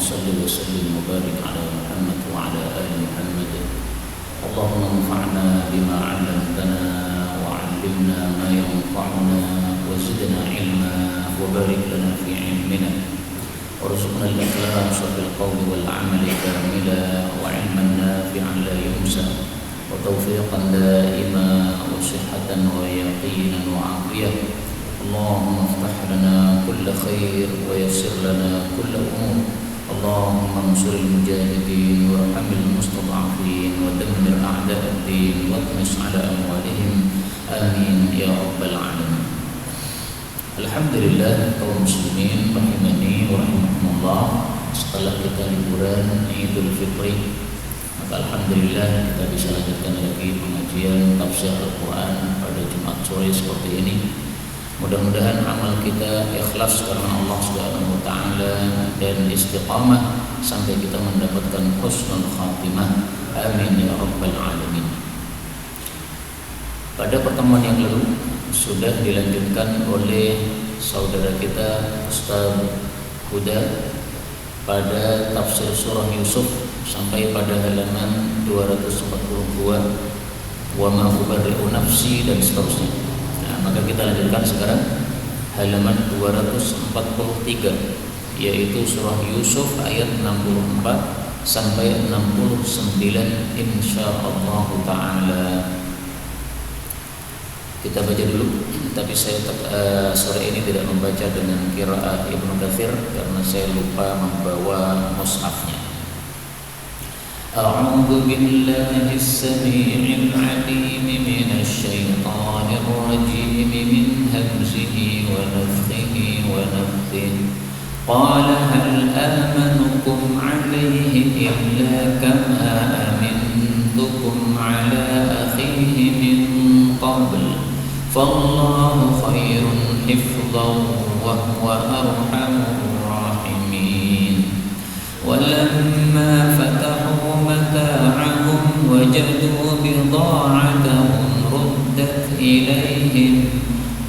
صل وسلم وبارك على محمد وعلى آل محمد. اللهم انفعنا بما علمتنا وعلمنا ما ينفعنا وزدنا علما وبارك لنا في علمنا وارزقنا الإخلاص في القول والعمل كاملا وعلما نافعا لا ينسى وتوفيقا دائما وصحة ويقينا وعافية. اللهم افتح لنا كل خير ويسر لنا كل أمور. اللهم انصر المجاهدين وارحم المستضعفين ودمر أعداء الدين واطمس على أموالهم آمين يا رب العالمين. Alhamdulillah kaum muslimin rahimani wa rahimakumullah, setelah kita liburan Idul Fitri, maka alhamdulillah kita bisa lanjutkan lagi pengajian tafsir Al-Quran pada Jumat sore seperti ini. Mudah-mudahan amal kita ikhlas karena Allah Subhanahu wa taala dan istiqamah sampai kita mendapatkan husnul khatimah. Amin ya rabbal alamin. Pada pertemuan yang lalu sudah dilanjutkan oleh saudara kita Ustaz Huda pada tafsir surah Yusuf sampai pada halaman 242, wa ma ubarri'u nafsi dan seterusnya. Nah, maka kita lanjutkan sekarang halaman 243, yaitu surah Yusuf ayat 64 sampai 69 insyaallah taala. Kita baca dulu, tapi saya sore ini tidak membaca dengan qiraat Ibnu Katsir karena saya lupa membawa mushafnya. A'udzu billahi as-sami'il 'alim minasy syaithanir rajim min hamzihi wa nafthihi wa nafthihi. Qala hal amanukum 'alayhi illa kama amintukum 'ala akhihi min qabl. فالله خير حفظا وهو أرحم الراحمين. ولما فتحوا متاعهم وجدوا بضاعتهم ردت إليهم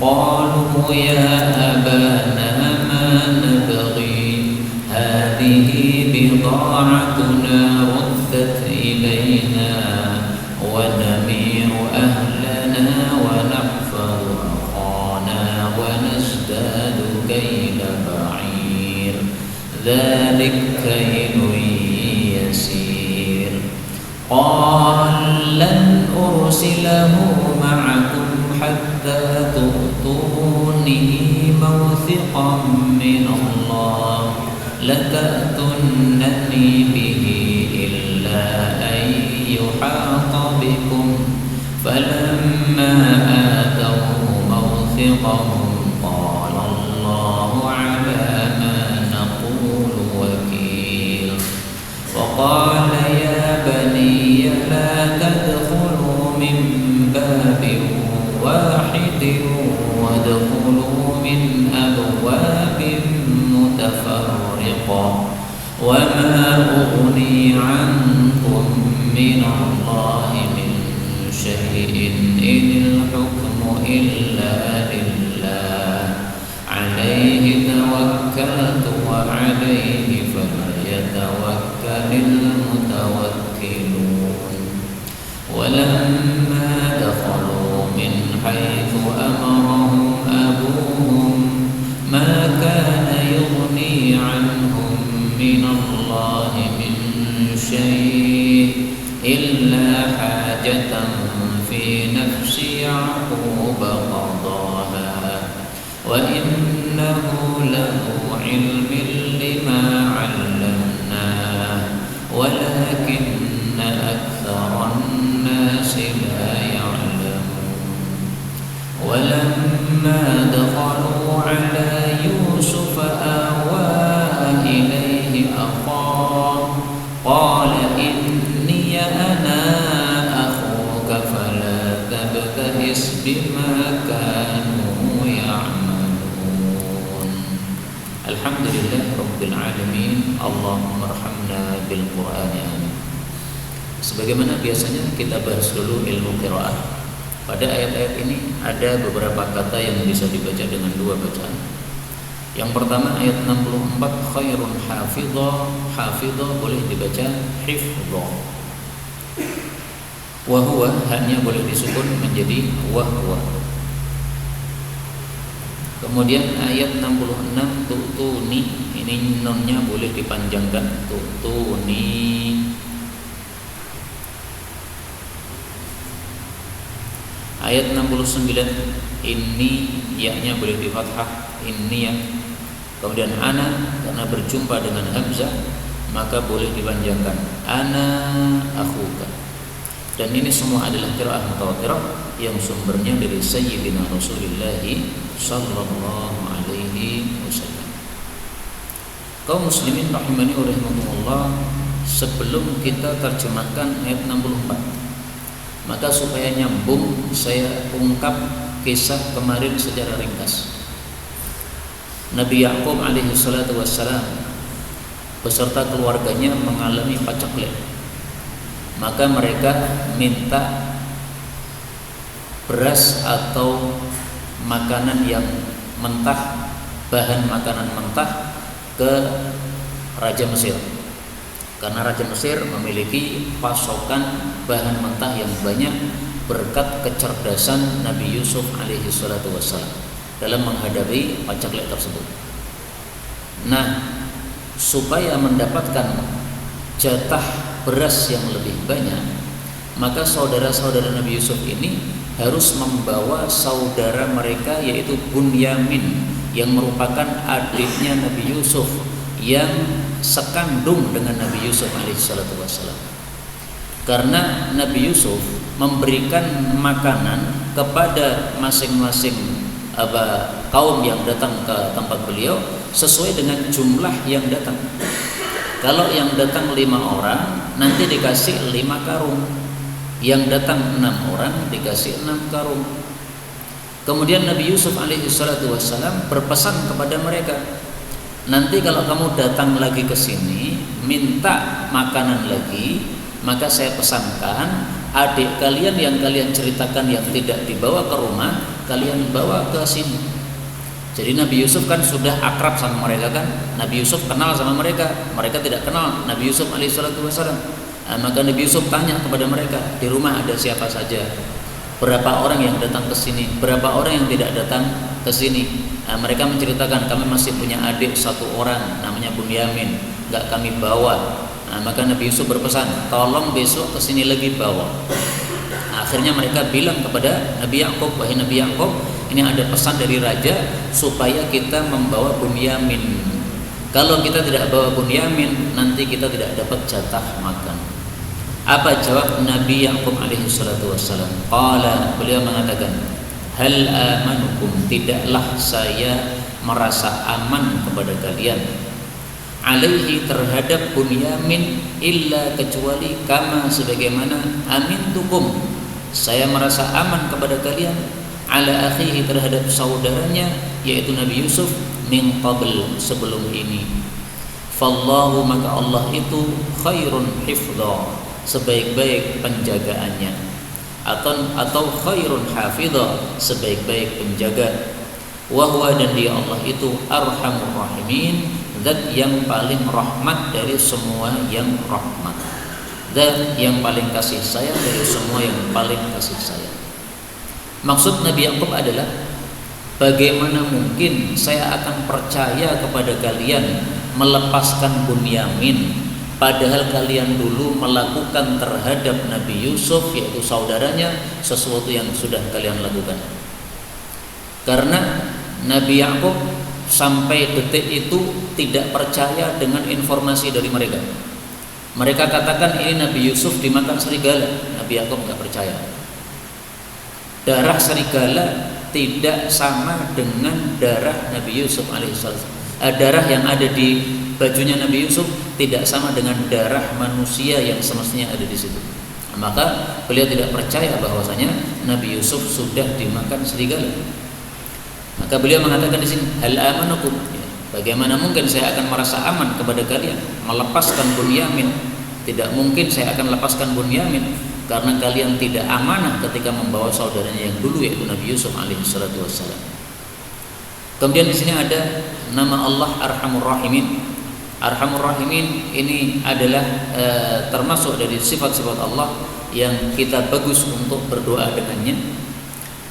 قالوا يا أبانا ما نبغي هذه بضاعتنا ردت إلينا ونمير أهلنا ونحفظ أخانا ونزداد كيل بعير ذلك كيل يسير. قال لن أرسله معكم حتى تؤتوني موثقا من الله لتأتونني به إلا أن يحاط بكم. فلما آتوه موثقهم قال الله على ما نقول وكيل. وقال يا بني لا تدخلوا من باب واحد وادخلوا من أبواب متفرقة وما أغني عنكم من الله من شيء إن الحكم إلا لله عليه توكلت وعليه فليتوكل المتوكلون. ولما دخلوا من حيث أمرهم أبوهم ما كان يغني عنهم من الله من شيء إلا حاجة في نفس يعقوب قضاها وإنه له علم لما علمناه ولكن أكثر الناس لا يعلمون. ولما دخلوا على يوسف آوى إليه أخاه قال إني أنا أخوك فلا تبتئس بما كانوا يعملون. Alhamdulillah Rabbil Alamin. Allahumma arhamna bil Qur'an amin. Sebagaimana biasanya kita bahas dulu ilmu qiraah. Pada ayat-ayat ini ada beberapa kata yang bisa dibaca dengan dua bacaan. Yang pertama ayat 64, khairun hafidha, hafidha boleh dibaca hifdha. Wa huwa hanya boleh disukun menjadi wahwa. Kemudian ayat 66 tu'tuni, ini nunnya boleh dipanjangkan, tu'tuni. Ayat 69 ini ya-nya boleh di fathah, ini ya. Kemudian ana karena berjumpa dengan hamzah maka boleh dipanjangkan, ana akhuka. Dan ini semua adalah qiraah mutawatirah yang sumbernya dari Sayyidina Rasulullah sallallahu alaihi wasallam. Kaum muslimin rahimani wa rahimakumullah, sebelum kita terjemahkan ayat 64, maka supaya nyambung saya ungkap kisah kemarin secara ringkas. Nabi Ya'qub alaihi salatu wassalam beserta keluarganya mengalami paceklik. Maka mereka minta beras atau makanan yang mentah, bahan makanan mentah ke Raja Mesir. Karena Raja Mesir memiliki pasokan bahan mentah yang banyak berkat kecerdasan Nabi Yusuf alaihi salatu wassalam dalam menghadapi paceklik tersebut. Nah, supaya mendapatkan jatah beras yang lebih banyak, maka saudara-saudara Nabi Yusuf ini harus membawa saudara mereka yaitu Bunyamin yang merupakan adiknya Nabi Yusuf yang sekandung dengan Nabi Yusuf alaihissalatu wassalam. Karena Nabi Yusuf memberikan makanan kepada masing-masing kaum yang datang ke tempat beliau sesuai dengan jumlah yang datang. Kalau yang datang 5 orang nanti dikasih 5 karung, yang datang 6 orang dikasih 6 karung. Kemudian Nabi Yusuf alaihissalatu wassalam berpesan kepada mereka, nanti kalau kamu datang lagi ke sini minta makanan lagi, maka saya pesankan adik kalian yang kalian ceritakan yang tidak dibawa ke rumah, kalian bawa ke sini. Jadi Nabi Yusuf kan sudah akrab sama mereka kan, Nabi Yusuf kenal sama mereka, mereka tidak kenal Nabi Yusuf alaihissalatu wassalam. Maka Nabi Yusuf tanya kepada mereka, di rumah ada siapa saja, berapa orang yang datang ke sini, berapa orang yang tidak datang ke sini. Mereka menceritakan, kami masih punya adik 1 orang namanya Bunyamin, enggak kami bawa. Maka Nabi Yusuf berpesan, tolong besok ke sini lagi bawa. Akhirnya mereka bilang kepada Nabi Ya'qub, wahai Nabi Ya'qub, ini ada pesan dari raja supaya kita membawa Bunyamin. Kalau kita tidak bawa Bunyamin, nanti kita tidak dapat jatah makan. Apa jawab Nabi Ya'qub alaihi salatu wassalam? Qala, beliau mengatakan, hal amanukum, tidaklah saya merasa aman kepada kalian, alaihi terhadap Bunyamin, illa kecuali kama sebagaimana amintukum, saya merasa aman kepada kalian, ala akhihi terhadap saudaranya yaitu Nabi Yusuf, min qabl sebelum ini. Fallahu, maka Allah itu khairun hifdha, sebaik-baik penjagaannya, atau khairun hafidha, sebaik-baik penjaga. Wa huwa, dan dia Allah itu arhamur rahimin, zat yang paling rahmat dari semua yang rahmat, zat yang paling kasih sayang dari semua yang paling kasih sayang. Maksud Nabi Ya'qub adalah, bagaimana mungkin saya akan percaya kepada kalian melepaskan Bunyamin, padahal kalian dulu melakukan terhadap Nabi Yusuf yaitu saudaranya sesuatu yang sudah kalian lakukan. Karena Nabi Ya'qub sampai detik itu tidak percaya dengan informasi dari mereka. Mereka katakan ini Nabi Yusuf dimakan serigala, Nabi Ya'qub enggak percaya. Darah serigala tidak sama dengan darah Nabi Yusuf alaihissalam. Darah yang ada di bajunya Nabi Yusuf tidak sama dengan darah manusia yang semestinya ada di situ. Maka beliau tidak percaya bahwasanya Nabi Yusuf sudah dimakan serigala. Maka beliau mengatakan di sini, hal amanukum, bagaimana mungkin saya akan merasa aman kepada kalian melepaskan Bunyamin? Tidak mungkin saya akan lepaskan Bunyamin, karena kalian tidak amanah ketika membawa saudaranya yang dulu yaitu Nabi Yusuf alaihi salatu wassalam. Kemudian di sini ada nama Allah Arhamur Rahimin. Arhamur Rahimin ini adalah termasuk dari sifat-sifat Allah yang kita bagus untuk berdoa dengannya.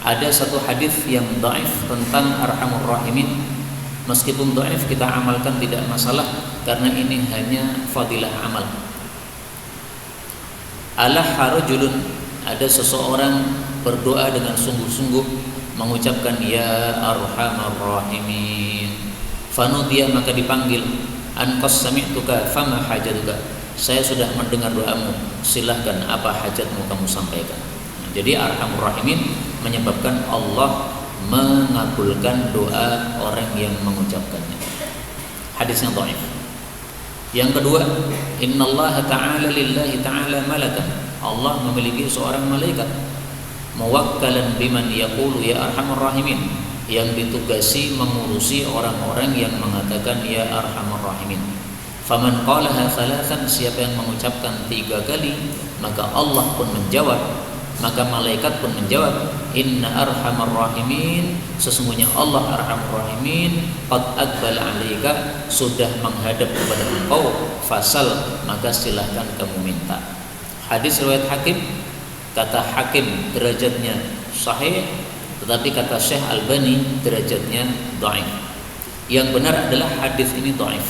Ada satu hadis yang dhaif tentang Arhamur Rahimin. Meskipun dhaif kita amalkan tidak masalah karena ini hanya fadilah amal. Alah harajulun, ada seseorang berdoa dengan sungguh-sungguh mengucapkan ya Arhamar Rahimin. Fanudiya, maka dipanggil, anqas sami'tuka fama hajatuka, saya sudah mendengar doamu, silahkan apa hajatmu kamu sampaikan. Jadi Arhamur Rahimin menyebabkan Allah mengabulkan doa orang yang mengucapkannya. Hadisnya dhaif. Yang kedua, innallaha ta'ala lillahi ta'ala malakan, Allah memiliki seorang malaikat muwakkalan biman yaqulu ya Arhamur Rahimin, yang ditugasi mengurusi orang-orang yang mengatakan ya Arhamar Rahimin. Faman qalaha thalathan, siapa yang mengucapkan 3 kali, maka Allah pun menjawab, maka malaikat pun menjawab, inna Arhamar Rahimin, sesungguhnya Allah Arhamar Rahimin, qad aqbala 'alaika, sudah menghadap kepada engkau, fasal, maka silahkan kamu minta. Hadis riwayat Hakim, kata Hakim derajatnya sahih, tetapi kata Syekh Albani derajatnya dhaif. Yang benar adalah hadis ini dhaif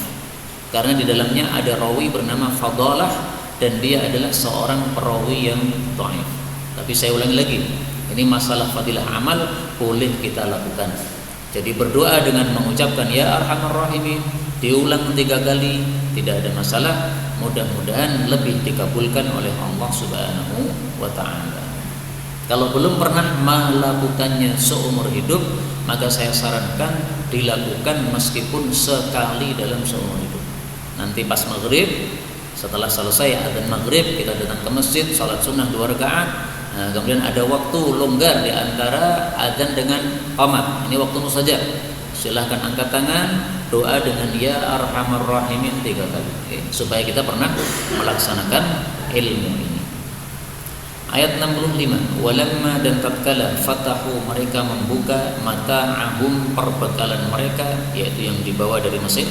karena di dalamnya ada rawi bernama Fadalah dan dia adalah seorang perawi yang dhaif. Tapi saya ulangi lagi, ini masalah fadilah amal boleh kita lakukan. Jadi berdoa dengan mengucapkan ya Arhamar Rahimin diulang 3 kali tidak ada masalah. Mudah-mudahan lebih dikabulkan oleh Allah Subhanahu wa ta'ala. Kalau belum pernah melakukannya seumur hidup, maka saya sarankan dilakukan meskipun sekali dalam seumur hidup. Nanti pas maghrib, setelah selesai adzan maghrib, kita datang ke masjid, salat sunnah 2 rakaat. Nah, kemudian ada waktu longgar di antara adzan dengan qamat. Ini waktumu saja. Silahkan angkat tangan, doa dengan ya Arhamar Rahimin 3 kali, supaya kita pernah melaksanakan ilmu ini. Ayat 65, walamma, dan tatkala fatahu, mereka membuka mata'ahum, perbekalan mereka, yaitu yang dibawa dari Mesir,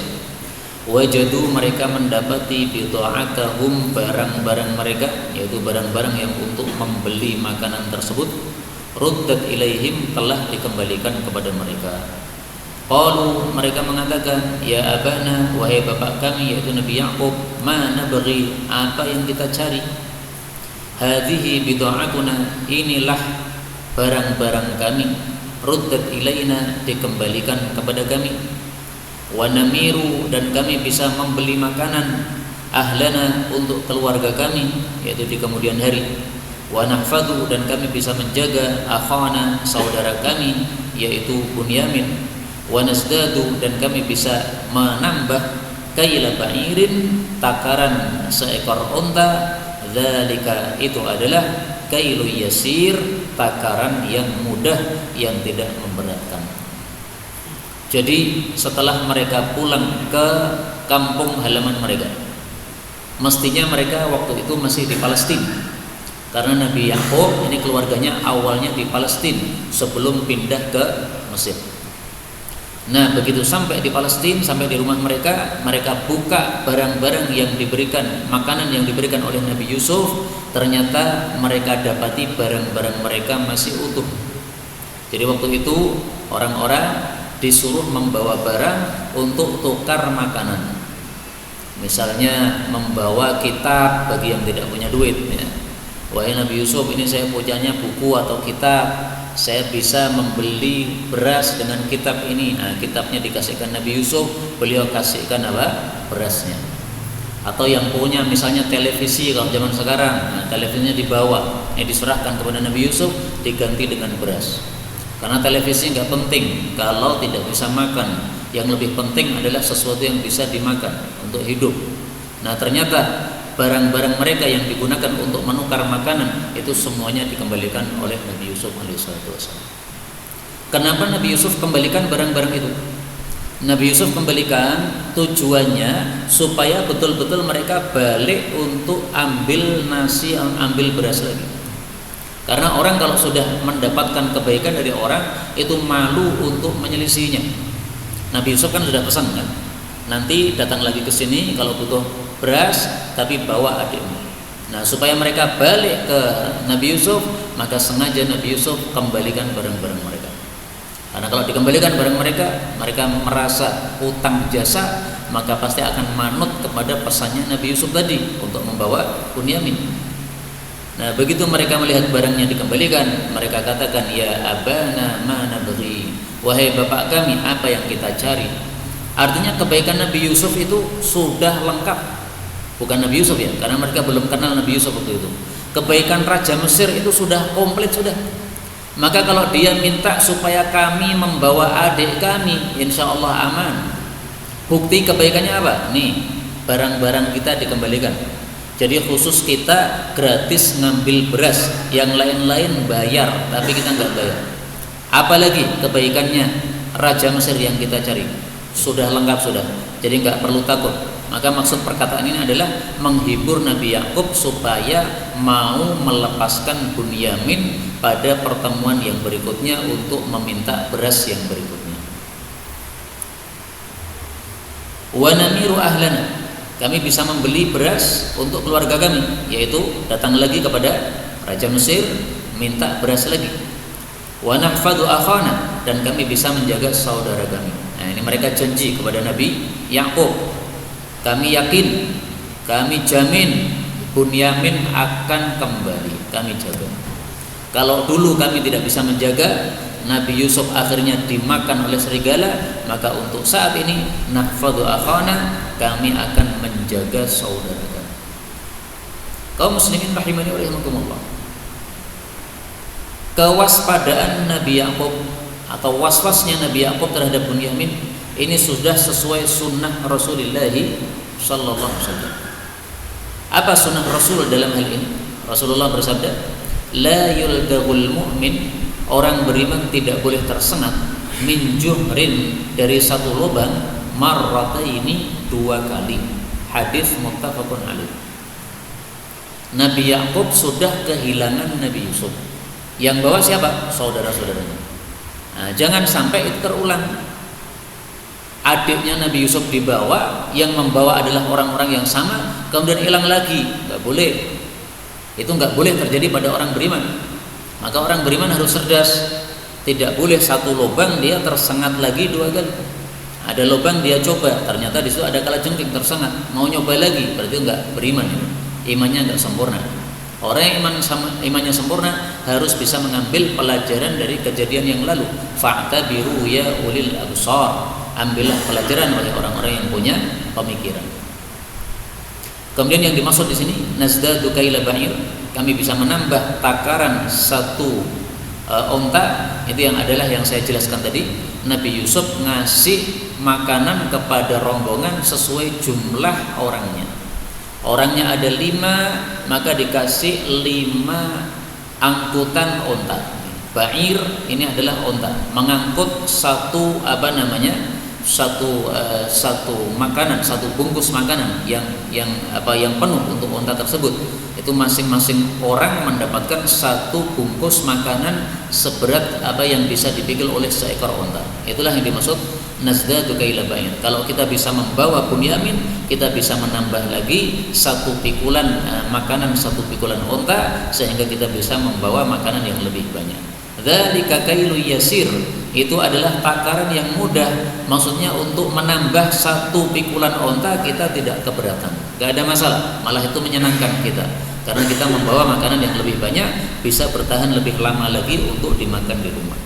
wajadu, mereka mendapati bid'atahum, barang-barang mereka, yaitu barang-barang yang untuk membeli makanan tersebut, ruddat ilaihim, telah dikembalikan kepada mereka. Qalu, mereka mengatakan, ya abana, wahai bapak kami, yaitu Nabi Ya'qub, ma nabghi, apa yang kita cari? Hadhihi bid'atuna, inilah barang-barang kami, ruddat ilaina, dikembalikan kepada kami. Wa namiru, dan kami bisa membeli makanan, ahlana, untuk keluarga kami, yaitu di kemudian hari. Wa nahfadhu, dan kami bisa menjaga akhana, saudara kami, yaitu Bunyamin. Wa nasdadu, dan kami bisa menambah kaila ba'irin, takaran seekor unta. Dzalika, itu adalah kailu yasir, takaran yang mudah, yang tidak memberatkan. Jadi setelah mereka pulang ke kampung halaman mereka, mestinya mereka waktu itu masih di Palestina, karena Nabi Ya'qub ini keluarganya awalnya di Palestina sebelum pindah ke Mesir. Nah, begitu sampai di Palestina, sampai di rumah mereka, mereka buka barang-barang yang diberikan, makanan yang diberikan oleh Nabi Yusuf. Ternyata mereka dapati barang-barang mereka masih utuh. Jadi waktu itu orang-orang disuruh membawa barang untuk tukar makanan. Misalnya membawa kitab bagi yang tidak punya duit, ya. Wahai Nabi Yusuf, ini saya punyanya buku atau kitab, saya bisa membeli beras dengan kitab ini. Nah, kitabnya dikasihkan Nabi Yusuf, beliau kasihkan apa? Berasnya. Atau yang punya misalnya televisi kalau zaman sekarang, nah, televisinya dibawa, diserahkan kepada Nabi Yusuf, diganti dengan beras. Karena televisi nggak penting kalau tidak bisa makan. Yang lebih penting adalah sesuatu yang bisa dimakan untuk hidup. Nah, ternyata barang-barang mereka yang digunakan untuk menukar makanan itu semuanya dikembalikan oleh Nabi Yusuf alaihissalam. Kenapa Nabi Yusuf kembalikan barang-barang itu? Nabi Yusuf kembalikan tujuannya supaya betul-betul mereka balik untuk ambil nasi, ambil beras lagi. Karena orang kalau sudah mendapatkan kebaikan dari orang itu malu untuk menyelisihinya. Nabi Yusuf kan sudah pesan kan, nanti datang lagi ke sini kalau butuh beras, tapi bawa adikmu. Nah, supaya mereka balik ke Nabi Yusuf, maka sengaja Nabi Yusuf kembalikan barang-barang mereka. Karena kalau dikembalikan barang mereka, mereka merasa utang jasa, maka pasti akan manut kepada pesannya Nabi Yusuf tadi untuk membawa Bunyamin. Nah, begitu mereka melihat barangnya dikembalikan, mereka katakan, ya abana ma nabghi, wahai bapak kami, apa yang kita cari. Artinya kebaikan Nabi Yusuf itu sudah lengkap. Bukan Nabi Yusuf ya, karena mereka belum kenal Nabi Yusuf waktu itu. Kebaikan Raja Mesir itu sudah komplit sudah. Maka kalau dia minta supaya kami membawa adik kami, insya Allah aman. Bukti kebaikannya apa? Nih, barang-barang kita dikembalikan. Jadi khusus kita gratis ngambil beras, yang lain-lain bayar, tapi kita nggak bayar. Apalagi kebaikannya Raja Mesir yang kita cari sudah lengkap sudah. Jadi nggak perlu takut. Maka maksud perkataan ini adalah menghibur Nabi Yakub supaya mau melepaskan Bunyamin pada pertemuan yang berikutnya untuk meminta beras yang berikutnya. Wa namiru ahlana, kami bisa membeli beras untuk keluarga kami, yaitu datang lagi kepada Raja Mesir minta beras lagi. Wa nahfadu akhana, dan kami bisa menjaga saudara kami. Nah, ini mereka janji kepada Nabi Yakub. Kami yakin, kami jamin Bunyamin akan kembali, kami jaga. Kalau dulu kami tidak bisa menjaga, Nabi Yusuf akhirnya dimakan oleh serigala, maka untuk saat ini nahfadhu akhana, kami akan menjaga saudara kami. Kaum muslimin rahimani wa rahimakumullah. Kewaspadaan Nabi Yakub atau waswasnya Nabi Yakub terhadap Bunyamin ini sudah sesuai sunnah Rasulullah sallallahu alaihi wasallam. Apa sunnah Rasul dalam hal ini? Rasulullah bersabda, la yuldaghul mu'min, orang beriman tidak boleh tersengat min juhrin, dari satu lubang, marrataini, dua kali. Hadis muttafaqun alaih. Nabi Yakub sudah kehilangan Nabi Yusuf. Yang bawa siapa? Saudara-saudaranya. Nah, jangan sampai itu terulang. Adiknya Nabi Yusuf dibawa, yang membawa adalah orang-orang yang sama, kemudian hilang lagi. Nggak boleh. Itu nggak boleh terjadi pada orang beriman. Maka orang beriman harus cerdas. Tidak boleh satu lubang dia tersengat lagi dua kali. Ada lubang dia coba, ternyata di situ ada kalajengking tersengat, mau nyoba lagi, berarti nggak beriman. Imannya nggak sempurna. Orang yang imannya sempurna harus bisa mengambil pelajaran dari kejadian yang lalu. Fa'tabiru ya ulil absar, ambillah pelajaran oleh orang-orang yang punya pemikiran. Kemudian yang dimaksud di sini nazdadu kaila ba'ir, kami bisa menambah takaran satu onta. Itu yang adalah yang saya jelaskan tadi. Nabi Yusuf ngasih makanan kepada rombongan sesuai jumlah orangnya. Orangnya ada 5, maka dikasih 5 angkutan onta. Ba'ir ini adalah onta, mengangkut satu satu makanan, satu bungkus makanan yang penuh untuk onta tersebut. Itu masing-masing orang mendapatkan satu bungkus makanan seberat apa yang bisa dipikul oleh seekor onta. Itulah yang dimaksud nazdadu kaila ba'ir. Kalau kita bisa membawa Bunyamin, kita bisa menambah lagi satu pikulan makanan, satu pikulan onta, sehingga kita bisa membawa makanan yang lebih banyak. Dzalika kailu yasir, itu adalah takaran yang mudah. Maksudnya untuk menambah satu pikulan onta kita tidak keberatan, gak ada masalah, malah itu menyenangkan kita, karena kita membawa makanan yang lebih banyak, bisa bertahan lebih lama lagi untuk dimakan di rumah.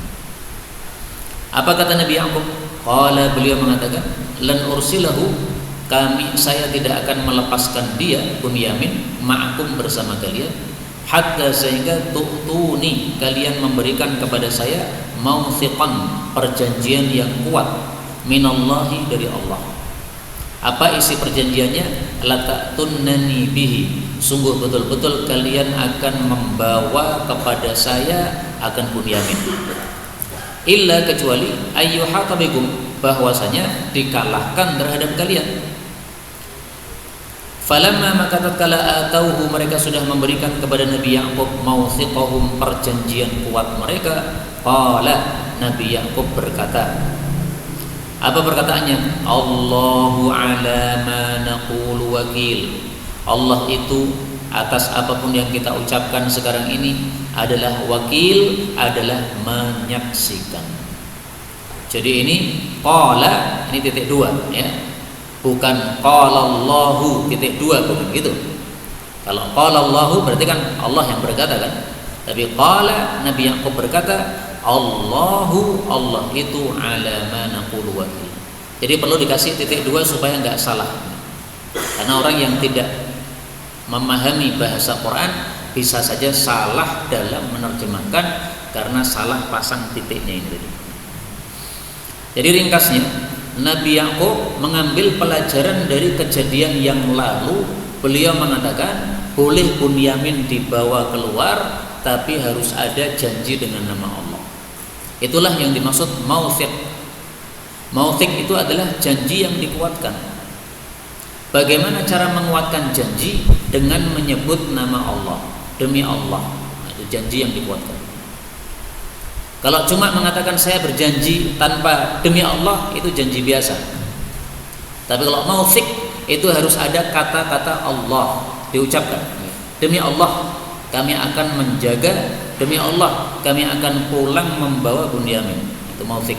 Apa kata Nabi Yakub? Qala, beliau mengatakan, lan ursilahu, saya tidak akan melepaskan dia Bunyamin ma'akum, bersama kalian, hatta, sehingga tu'tuni, kalian memberikan kepada saya mautsiqan, perjanjian yang kuat, minallahi, dari Allah. Apa isi perjanjiannya? Lata'tunnani bihi, sungguh betul-betul kalian akan membawa kepada saya akan Bunyamin, illa, kecuali ayyuhata bikum, bahwasanya dikalahkan terhadap kalian. Falamma, maka tatkala atauhu, mereka sudah memberikan kepada Nabi Yakub mautsiqahum, perjanjian kuat mereka. Qala, Nabi Yakub berkata, Apa perkataannya? Allahu ala ma naqulu wakil. Allah itu atas apapun yang kita ucapkan sekarang ini adalah wakil, adalah menyaksikan. Jadi ini qala, ini titik 2 ya. Bukan qala Allahu titik 2, bukan gitu. Kalau qala Allahu berarti kan Allah yang berkata kan. Tapi qala, Nabi Yaqub berkata Allahu, Allah itu ala ma naqulu wakil. Jadi perlu dikasih titik 2 supaya enggak salah. Karena orang yang tidak memahami bahasa Quran bisa saja salah dalam menerjemahkan karena salah pasang titiknya ini. Jadi ringkasnya, Nabi Yaqub mengambil pelajaran dari kejadian yang lalu. Beliau mengatakan boleh Bunyamin dibawa keluar, tapi harus ada janji dengan nama Allah. Itulah yang dimaksud mauthik. Mauthik itu adalah janji yang dikuatkan. Bagaimana cara menguatkan janji? Dengan menyebut nama Allah. Demi Allah. Nah, itu janji yang dikuatkan. Kalau cuma mengatakan saya berjanji tanpa demi Allah, itu janji biasa. Tapi kalau mauthik, itu harus ada kata-kata Allah diucapkan. Demi Allah kami akan menjaga, demi Allah kami akan pulang membawa Bunyamin. Itu mauthik.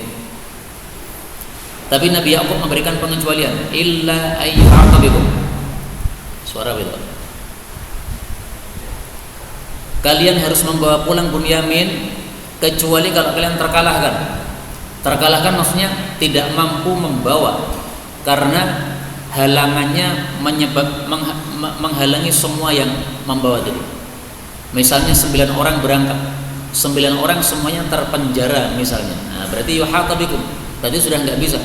Tapi Nabi Yaqub memberikan pengecualian, illa ayyuhatabikum. Suara beda. Kalian harus membawa pulang Bunyamin kecuali kalau kalian terkalahkan. Terkalahkan maksudnya tidak mampu membawa karena halangannya menghalangi semua yang membawa tadi. Misalnya 9 orang berangkat, 9 orang semuanya terpenjara misalnya. Nah, berarti yuhatabikum, tadi sudah nggak bisa.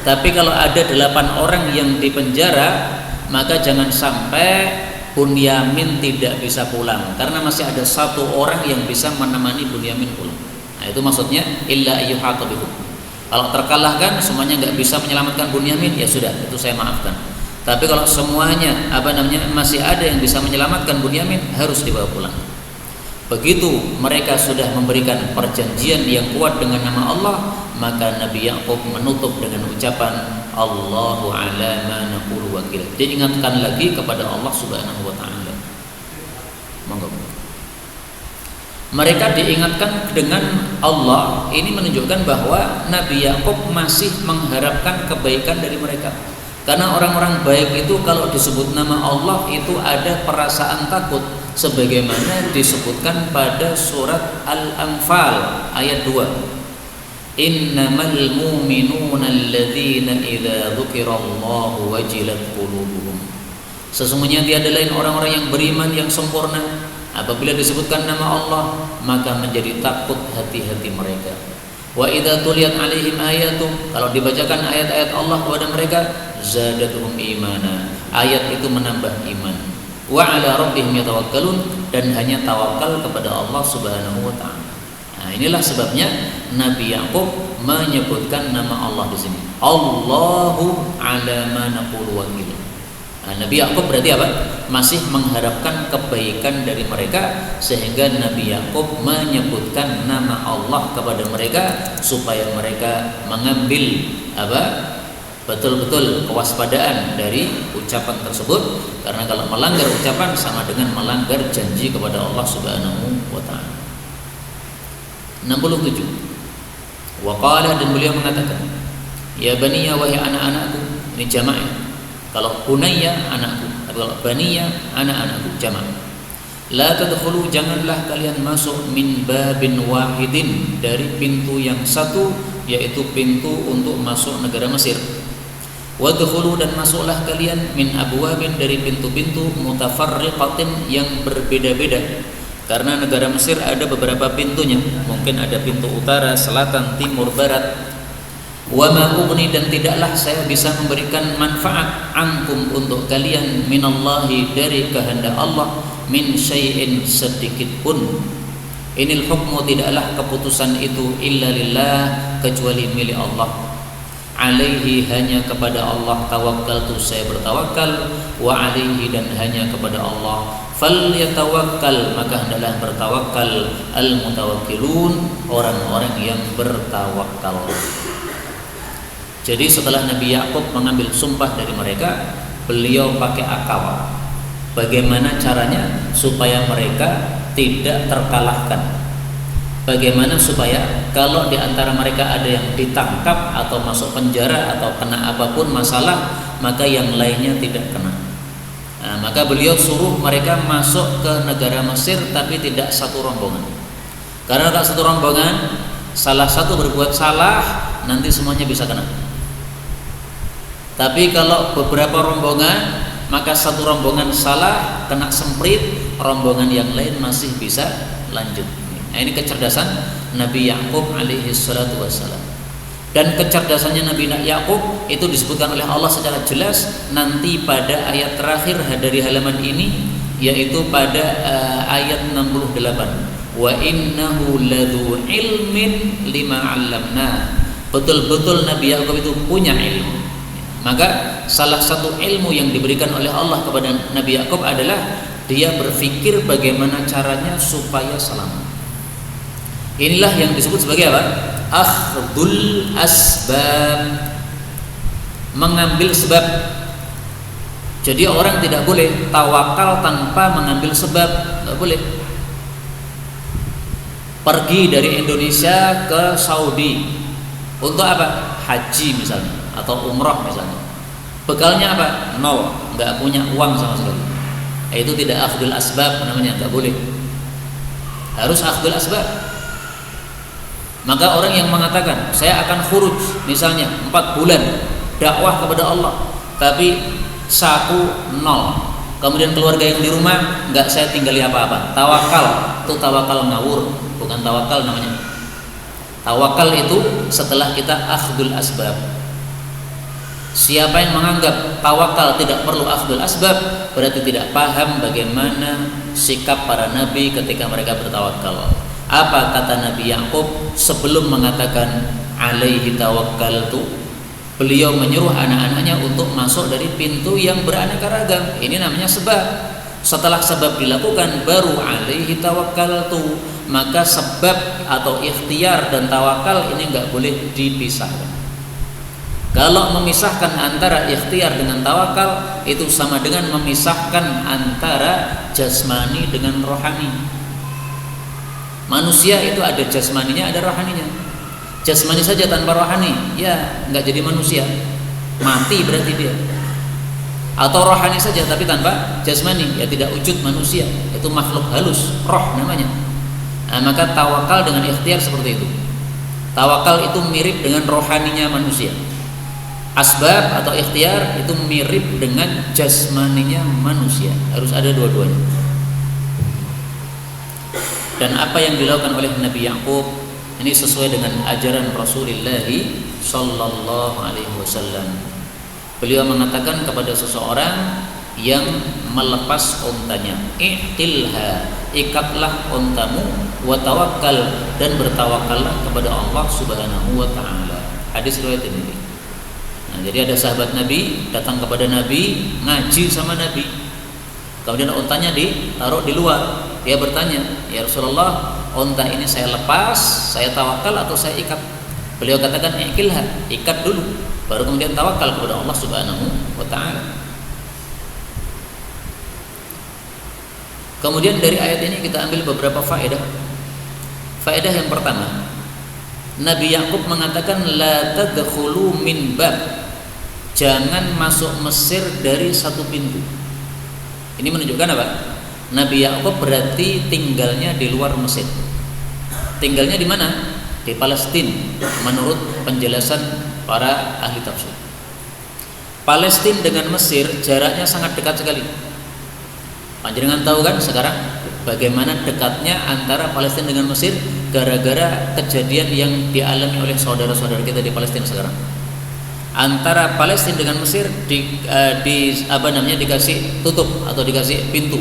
Tapi kalau ada 8 orang yang dipenjara, maka jangan sampai Bunyamin tidak bisa pulang, karena masih ada 1 orang yang bisa menemani Bunyamin pulang. Nah, itu maksudnya illa yuhatabikum. Kalau terkalahkan semuanya nggak bisa menyelamatkan Bunyamin, ya sudah, itu saya maafkan. Tapi kalau semuanya masih ada yang bisa menyelamatkan Bunyamin, harus dibawa pulang. Begitu mereka sudah memberikan perjanjian yang kuat dengan nama Allah, maka Nabi Yaqub menutup dengan ucapan Allahu ala ma naqulu wakil. Dia ingatkan lagi kepada Allah Subhanahu wa taala. Monggo. Mereka diingatkan dengan Allah. Ini menunjukkan bahwa Nabi Yaqub masih mengharapkan kebaikan dari mereka. Karena orang-orang baik itu kalau disebut nama Allah itu ada perasaan takut, sebagaimana disebutkan pada surat Al-Anfal ayat 2. Innamal mu'minuna alladzina idza dzukirallahu wajilat qulubuhum. Sesungguhnya tiada lain orang-orang yang beriman yang sempurna, apabila disebutkan nama Allah maka menjadi takut hati-hati mereka. Wa idza tuliyat alaihim ayatu, kalau dibacakan ayat-ayat Allah kepada mereka, zadatuhum imana, ayat itu menambah iman. Wa ala rabbihim yatawakkalun, dan hanya tawakal kepada Allah Subhanahu wa taala. Nah, inilah sebabnya Nabi Yaqub menyebutkan nama Allah di sini. Allahu ala ma naqulu wakil. Nah, Nabi Yaqub berarti apa? Masih mengharapkan kebaikan dari mereka, sehingga Nabi Yaqub menyebutkan nama Allah kepada mereka supaya mereka mengambil apa? Betul-betul kewaspadaan dari ucapan tersebut, karena kalau melanggar ucapan sama dengan melanggar janji kepada Allah Subhanahu wa taala. 67. Wa qala, dan beliau mengatakan, ya baniya, wahai anak-anakku. Ini jamak. Kalau bunayya anakku, tapi kalau baniya anak-anakku, jamak. La tadkhulu, janganlah kalian masuk min babin wahidin, dari pintu yang satu, yaitu pintu untuk masuk negara Mesir. Wadkhulu, dan masuklah kalian min abwabin, dari pintu-pintu mutafarriqatin, yang berbeda-beda. Karena negara Mesir ada beberapa pintunya, mungkin ada pintu utara, selatan, timur, barat. Wa ma ughni, dan tidaklah saya bisa memberikan manfaat ankum, untuk kalian, minallahi, dari kehendak Allah, min syai'in, sedikit pun. Inil hukmu, tidaklah keputusan itu, illa lillah, kecuali milik Allah. Alaihi, hanya kepada Allah, tawakkaltu, saya bertawakal. Wa alaihi, dan hanya kepada Allah, falyatawakkal, maka hendaklah bertawakal, al mutawakkilun, orang-orang yang bertawakal. Jadi setelah Nabi Yakub mengambil sumpah dari mereka, beliau pakai akal. Bagaimana caranya supaya mereka tidak terkalahkan? Bagaimana supaya kalau di antara mereka ada yang ditangkap atau masuk penjara atau kena apapun masalah, maka yang lainnya tidak kena. Nah, maka beliau suruh mereka masuk ke negara Mesir tapi tidak satu rombongan. Karena kalau satu rombongan, salah satu berbuat salah, nanti semuanya bisa kena. Tapi kalau beberapa rombongan, maka satu rombongan salah, kena semprit, rombongan yang lain masih bisa lanjut. Nah, ini kecerdasan Nabi Yakub alaihi salatu wassalam. Dan kecerdasannya Nabi Yakub itu disebutkan oleh Allah secara jelas nanti pada ayat terakhir dari halaman ini, yaitu pada ayat 68. Wa innahu ladzu ilmin lima 'allamna. Betul-betul Nabi Yakub itu punya ilmu. Maka salah satu ilmu yang diberikan oleh Allah kepada Nabi Yakub adalah dia berpikir bagaimana caranya supaya selamat. Inilah yang disebut sebagai apa? Akhdul asbab, mengambil sebab. Jadi orang tidak boleh tawakal tanpa mengambil sebab, tidak boleh. Pergi dari Indonesia ke Saudi untuk apa? Haji misalnya atau umrah misalnya. Bekalnya apa? Nol, nggak punya uang sama sekali. Itu tidak akhdul asbab namanya, nggak boleh. Harus akhdul asbab. Maka orang yang mengatakan saya akan khuruj misalnya 4 bulan dakwah kepada Allah, tapi saku nol, kemudian keluarga yang di rumah nggak saya tinggali apa-apa, tawakal. Itu tawakal ngawur, bukan tawakal namanya. Tawakal itu setelah kita akhdul asbab. Siapa yang menganggap tawakal tidak perlu akhdul asbab, berarti tidak paham bagaimana sikap para nabi ketika mereka bertawakal. Apa kata Nabi Yakub sebelum mengatakan alaihi tawakkaltu? Beliau menyuruh anak-anaknya untuk masuk dari pintu yang beraneka ragam. Ini namanya sebab. Setelah sebab dilakukan baru alaihi tawakkaltu. Maka sebab atau ikhtiar dan tawakal ini enggak boleh dipisahkan. Kalau memisahkan antara ikhtiar dengan tawakal, itu sama dengan memisahkan antara jasmani dengan rohani. Manusia itu ada jasmaninya, ada rohaninya. Jasmani saja tanpa rohani, ya nggak jadi manusia, mati berarti dia. Atau rohani saja tapi tanpa jasmani, ya tidak wujud manusia, itu makhluk halus, roh namanya. Nah, maka tawakal dengan ikhtiar seperti itu. Tawakal itu mirip dengan rohaninya manusia. Asbab atau ikhtiar itu mirip dengan jasmaninya manusia, harus ada dua-duanya. Dan apa yang dilakukan oleh Nabi Yakub ini sesuai dengan ajaran Rasulullah sallallahu alaihi wasallam. Beliau mengatakan kepada seseorang yang melepas untanya, "Iqtilha, ikatlah untamu, wa tawakkal, dan bertawakallah kepada Allah Subhanahu wa taala." Hadis riwayat ini. Nah, jadi ada sahabat Nabi datang kepada Nabi, ngaji sama Nabi. Kemudian untanya ditaruh di luar. Dia bertanya, "Ya Rasulullah, unta ini saya lepas, saya tawakal atau saya ikat?" Beliau katakan, "Iqilha, ikat dulu, baru kemudian tawakal kepada Allah Subhanahu wa taala." Kemudian dari ayat ini kita ambil beberapa faedah. Faedah yang pertama, Nabi Yakub mengatakan la tadkhulu min bab. Jangan masuk Mesir dari satu pintu. Ini menunjukkan apa? Nabi Yakub berarti tinggalnya di luar Mesir. Tinggalnya di mana? Di Palestina menurut penjelasan para ahli tafsir. Palestina dengan Mesir jaraknya sangat dekat sekali. Panjenengan tahu kan sekarang bagaimana dekatnya antara Palestina dengan Mesir gara-gara kejadian yang dialami oleh saudara-saudara kita di Palestina sekarang. Antara Palestina dengan Mesir dikasih tutup atau dikasih pintu,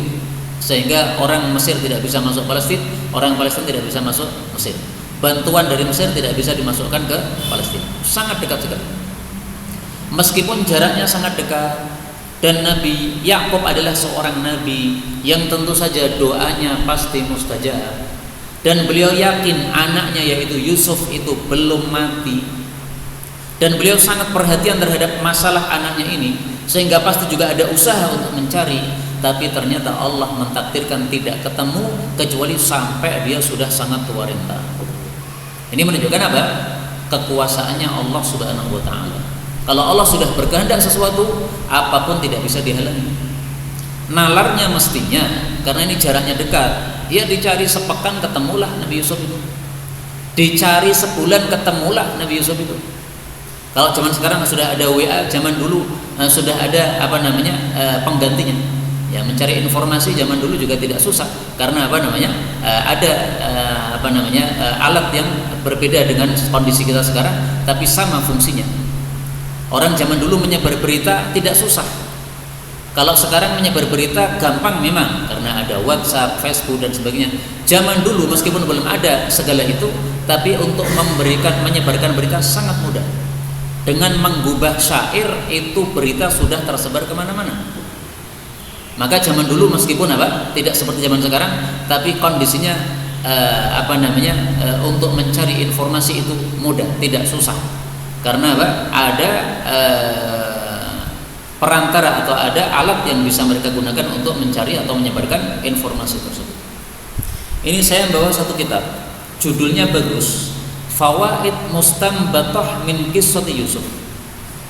sehingga orang Mesir tidak bisa masuk Palestina, orang Palestina tidak bisa masuk Mesir. Bantuan dari Mesir tidak bisa dimasukkan ke Palestina. Sangat dekat sekali. Meskipun jaraknya sangat dekat, dan Nabi Yakub adalah seorang nabi yang tentu saja doanya pasti mustajab, dan beliau yakin anaknya yaitu Yusuf itu belum mati. Dan beliau sangat perhatian terhadap masalah anaknya ini, sehingga pasti juga ada usaha untuk mencari, tapi ternyata Allah mentakdirkan tidak ketemu kecuali sampai dia sudah sangat tua renta. Ini menunjukkan apa? Kekuasaannya Allah Subhanahu wa taala. Kalau Allah sudah berkehendak sesuatu, apapun tidak bisa dihalangi. Nalarnya mestinya, karena ini jaraknya dekat, dia dicari sepekan ketemulah Nabi Yusuf itu. Dicari sebulan ketemulah Nabi Yusuf itu. Kalau zaman sekarang sudah ada WA, zaman dulu sudah ada penggantinya. Ya, mencari informasi zaman dulu juga tidak susah, karena ada alat yang berbeda dengan kondisi kita sekarang, tapi sama fungsinya. Orang zaman dulu menyebar berita tidak susah. Kalau sekarang menyebar berita gampang memang, karena ada WhatsApp, Facebook dan sebagainya. Zaman dulu meskipun belum ada segala itu, tapi untuk menyebarkan berita sangat mudah. Dengan menggubah syair itu berita sudah tersebar kemana-mana. Maka zaman dulu meskipun tidak seperti zaman sekarang, tapi kondisinya untuk mencari informasi itu mudah, tidak susah. Karena ada perantara atau ada alat yang bisa mereka gunakan untuk mencari atau menyebarkan informasi tersebut. Ini saya bawa satu kitab, judulnya bagus, Fawaid Mustanbatah min Qissati Yusuf.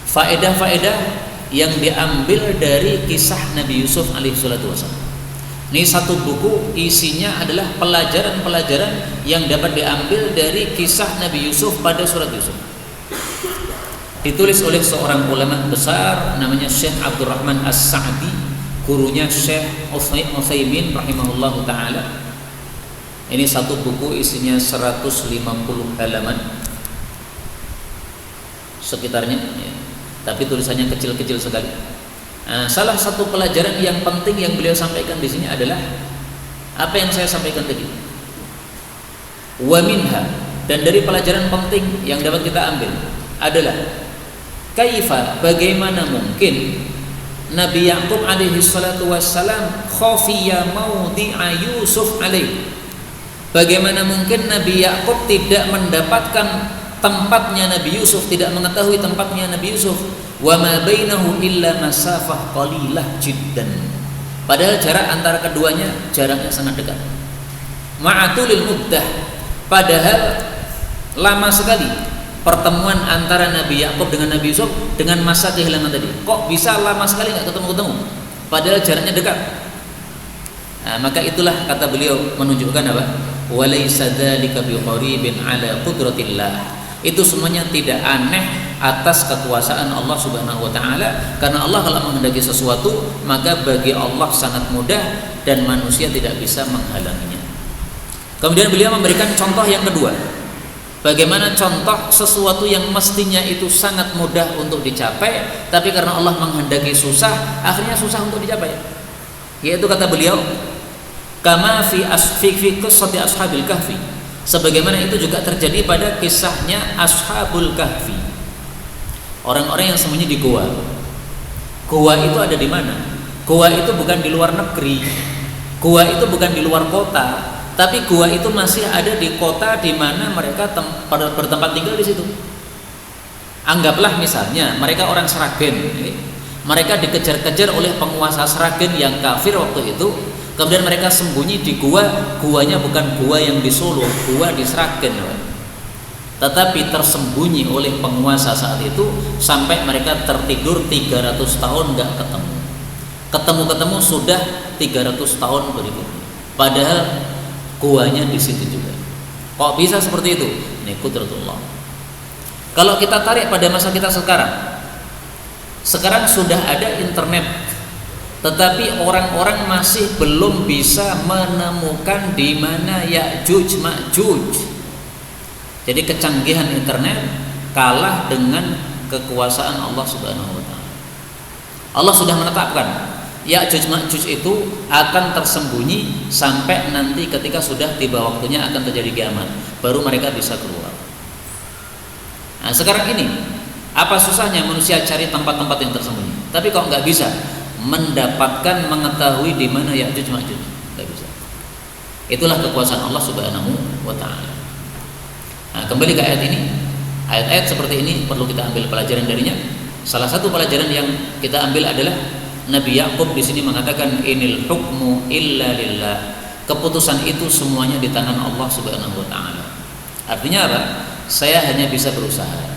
Faedah-faedah yang diambil dari kisah Nabi Yusuf alaihissalatu wassalam. Ini satu buku, isinya adalah pelajaran-pelajaran yang dapat diambil dari kisah Nabi Yusuf pada surat Yusuf. Ditulis oleh seorang ulama besar namanya Syekh Abdurrahman As-Sa'di, gurunya Syekh Utsaimin rahimahullahu taala. Ini satu buku isinya 150 halaman sekitarnya ya. Tapi tulisannya kecil-kecil sekali. Salah satu pelajaran yang penting yang beliau sampaikan di sini adalah apa yang saya sampaikan tadi. Wa minha, dan dari pelajaran penting yang dapat kita ambil adalah kaifa, bagaimana mungkin Nabi Yaqub alaihi salatu wassalam khafiya maudhi'a Yusuf alaihi. Bagaimana mungkin Nabi Yaqub tidak mendapatkan tempatnya Nabi Yusuf, tidak mengetahui tempatnya Nabi Yusuf. Wa ma bainahu illa masafah qalilah jiddan. Padahal jarak antara keduanya jaraknya sangat dekat. Ma'atulil muddah, padahal lama sekali pertemuan antara Nabi Yaqub dengan Nabi Yusuf dengan masa kehilangan tadi. Kok bisa lama sekali enggak ketemu-ketemu? Padahal jaraknya dekat. Maka itulah kata beliau menunjukkan apa? Walaysa dzalika biqaribin ala qudratillah. Itu semuanya tidak aneh atas kekuasaan Allah Subhanahu wa taala, karena Allah kalau menghendaki sesuatu maka bagi Allah sangat mudah dan manusia tidak bisa menghalanginya. Kemudian beliau memberikan contoh yang kedua. Bagaimana contoh sesuatu yang mestinya itu sangat mudah untuk dicapai, tapi karena Allah menghendaki susah, akhirnya susah untuk dicapai. Yaitu kata beliau, kama fi qissati ashabil kahfi. Sebagaimana itu juga terjadi pada kisahnya Ashabul Kahfi. Orang-orang yang sembunyi di goa. Goa itu ada di mana? Goa itu bukan di luar negeri. Goa itu bukan di luar kota, tapi goa itu masih ada di kota di mana mereka bertempat tinggal di situ. Anggaplah misalnya mereka orang Sragen, mereka dikejar-kejar oleh penguasa Sragen yang kafir waktu itu. Kemudian mereka sembunyi di guanya bukan gua yang di Solo, gua di Sragen, tetapi tersembunyi oleh penguasa saat itu sampai mereka tertidur 300 tahun nggak ketemu. Ketemu sudah 300 tahun berikutnya. Padahal guanya di situ juga. Kok bisa seperti itu? Ini qudratullah. Kalau kita tarik pada masa kita sekarang sudah ada internet. Tetapi orang-orang masih belum bisa menemukan di mana Ya'juj Ma'juj. Jadi kecanggihan internet kalah dengan kekuasaan Allah Subhanahu wa taala. Allah sudah menetapkan Ya'juj Ma'juj itu akan tersembunyi sampai nanti ketika sudah tiba waktunya akan terjadi kiamat, baru mereka bisa keluar. Nah, sekarang ini apa susahnya manusia cari tempat-tempat yang tersembunyi? Tapi kok nggak bisa mendapatkan, mengetahui di mana Ya'juj Ma'juj? Tidak bisa. Itulah kekuasaan Allah Subhanahu wa taala. Nah, kembali ke ayat ini. Ayat-ayat seperti ini perlu kita ambil pelajaran darinya. Salah satu pelajaran yang kita ambil adalah Nabi Yakub di sini mengatakan inil hukmu illa lillah. Keputusan itu semuanya di tangan Allah Subhanahu wa taala. Artinya apa? Saya hanya bisa berusaha.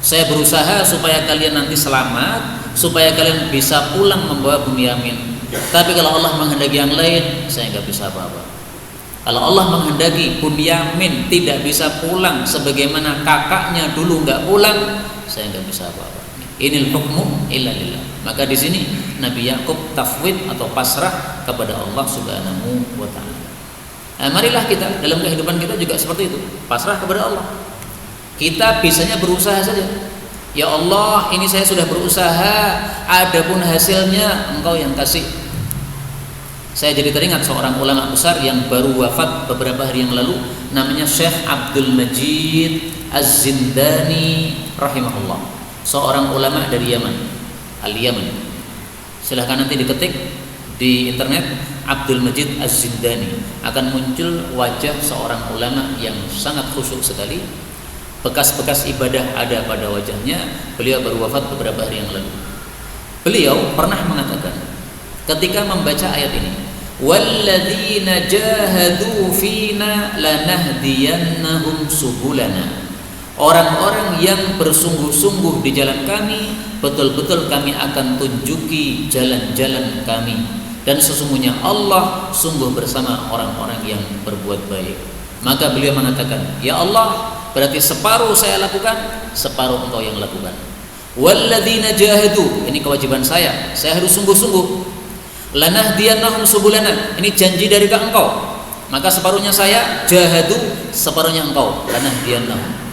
Saya berusaha supaya kalian nanti selamat, supaya kalian bisa pulang membawa Bunyamin. Tapi kalau Allah menghendaki yang lain, saya nggak bisa apa-apa. Kalau Allah menghendaki Bunyamin tidak bisa pulang sebagaimana kakaknya dulu nggak pulang, saya nggak bisa apa-apa. Inil hukmu illa lillah. Maka di sini Nabi Yakub tafwid atau pasrah kepada Allah Subhanahu wa taala. Nah, marilah kita dalam kehidupan kita juga seperti itu, pasrah kepada Allah. Kita bisanya berusaha saja. Ya Allah, ini saya sudah berusaha, adapun hasilnya Engkau yang kasih. Saya jadi teringat seorang ulama besar yang baru wafat beberapa hari yang lalu, namanya Syekh Abdul Majid Az-Zindani rahimahullah. Seorang ulama dari Yaman, Al-Yaman. Silahkan nanti diketik di internet Abdul Majid Az-Zindani, akan muncul wajah seorang ulama yang sangat khusyuk sekali. Bekas-bekas ibadah ada pada wajahnya. Beliau baru wafat beberapa hari yang lalu. Beliau pernah mengatakan ketika membaca ayat ini, walladzina jahadu fina lanahdiyannahum subulana. Orang-orang yang bersungguh-sungguh di jalan kami, betul-betul kami akan tunjuki jalan-jalan kami. Dan sesungguhnya Allah sungguh bersama orang-orang yang berbuat baik. Maka beliau mengatakan, ya Allah, berarti separuh saya lakukan, separuh Engkau yang lakukan. Walladzina jahadu, ini kewajiban saya harus sungguh-sungguh. Lanahdiyannahum subulana, ini janji dari Engkau. Maka separuhnya saya jahadu, separuhnya Engkau. Lanahdiyannahum.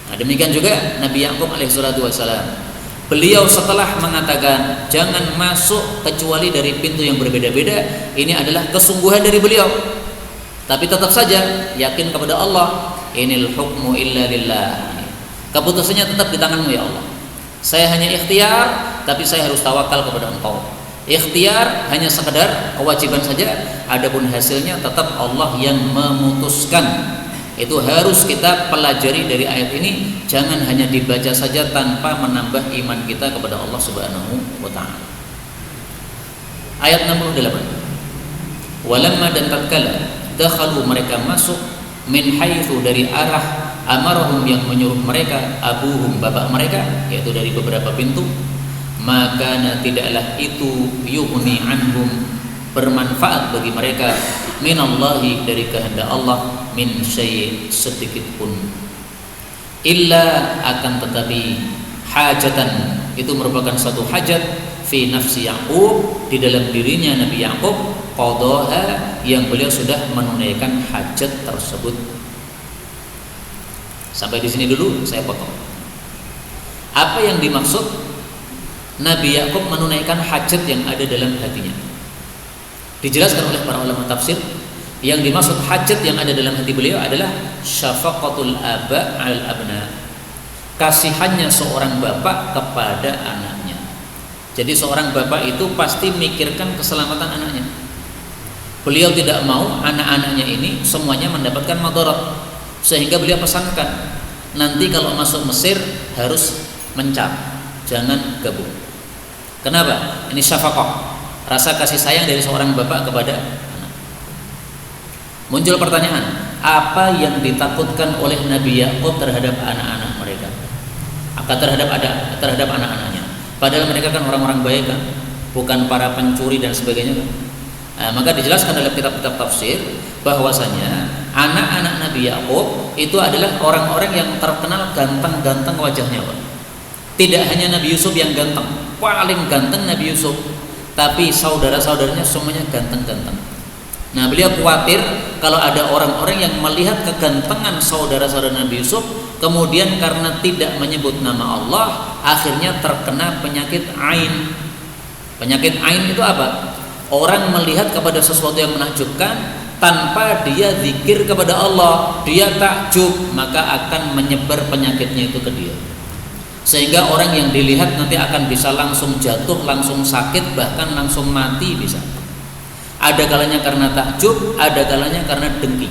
Nah, demikian juga Nabi Yakub alaihissalatu wassalam. Beliau setelah mengatakan jangan masuk kecuali dari pintu yang berbeda-beda, ini adalah kesungguhan dari beliau. Tapi tetap saja yakin kepada Allah, inil hukmu illa lillah. Keputusannya tetap di tanganmu ya Allah. Saya hanya ikhtiar, tapi saya harus tawakal kepada Engkau. Ikhtiar hanya sekedar kewajiban saja, adapun hasilnya tetap Allah yang memutuskan. Itu harus kita pelajari dari ayat ini. Jangan hanya dibaca saja tanpa menambah iman kita kepada Allah Subhanahu wa taala. Ayat 68. Walamma dan tatkala dakhalu mereka masuk min haitsu dari arah amarahum yang menyuruh mereka abuhum bapak mereka, yaitu dari beberapa pintu, maka tidaklah itu yughni anhum bermanfaat bagi mereka minallahi dari kehendak Allah min syai' sedikit pun, illa akan tetapi hajatan itu merupakan satu hajat fi nafsi Yaqub di dalam dirinya Nabi Yaqub qadaha yang beliau sudah menunaikan hajat tersebut. Sampai di sini dulu saya potong. Apa yang dimaksud Nabi Yaqub menunaikan hajat yang ada dalam hatinya? Dijelaskan oleh para ulama tafsir, yang dimaksud hajat yang ada dalam hati beliau adalah syafaqatul aba al abna, kasihannya seorang bapak kepada anaknya. Jadi seorang bapak itu pasti mikirkan keselamatan anaknya. Beliau tidak mau anak-anaknya ini semuanya mendapatkan madarat, sehingga beliau pesankan nanti kalau masuk Mesir harus mencap, jangan gabung. Kenapa? Ini syafaqah, rasa kasih sayang dari seorang bapak kepada anak. Muncul pertanyaan, apa yang ditakutkan oleh Nabi Yakub terhadap anak-anak mereka? Terhadap anak-anaknya. Padahal mereka kan orang-orang baik kan, bukan para pencuri dan sebagainya kan. Nah, maka dijelaskan dalam kitab-kitab tafsir bahwasanya anak-anak Nabi Yakub itu adalah orang-orang yang terkenal ganteng-ganteng wajahnya, Pak. Tidak hanya Nabi Yusuf yang ganteng, paling ganteng Nabi Yusuf, tapi saudara-saudaranya semuanya ganteng-ganteng. Nah, beliau khawatir kalau ada orang-orang yang melihat kegantengan saudara-saudara Nabi Yusuf, kemudian karena tidak menyebut nama Allah, akhirnya terkena penyakit ain. Penyakit ain itu apa? Orang melihat kepada sesuatu yang menakjubkan, tanpa dia zikir kepada Allah, dia takjub, maka akan menyebar penyakitnya itu ke dia. Sehingga orang yang dilihat nanti akan bisa langsung jatuh, langsung sakit, bahkan langsung mati bisa. Ada kalanya karena takjub, ada kalanya karena dengki.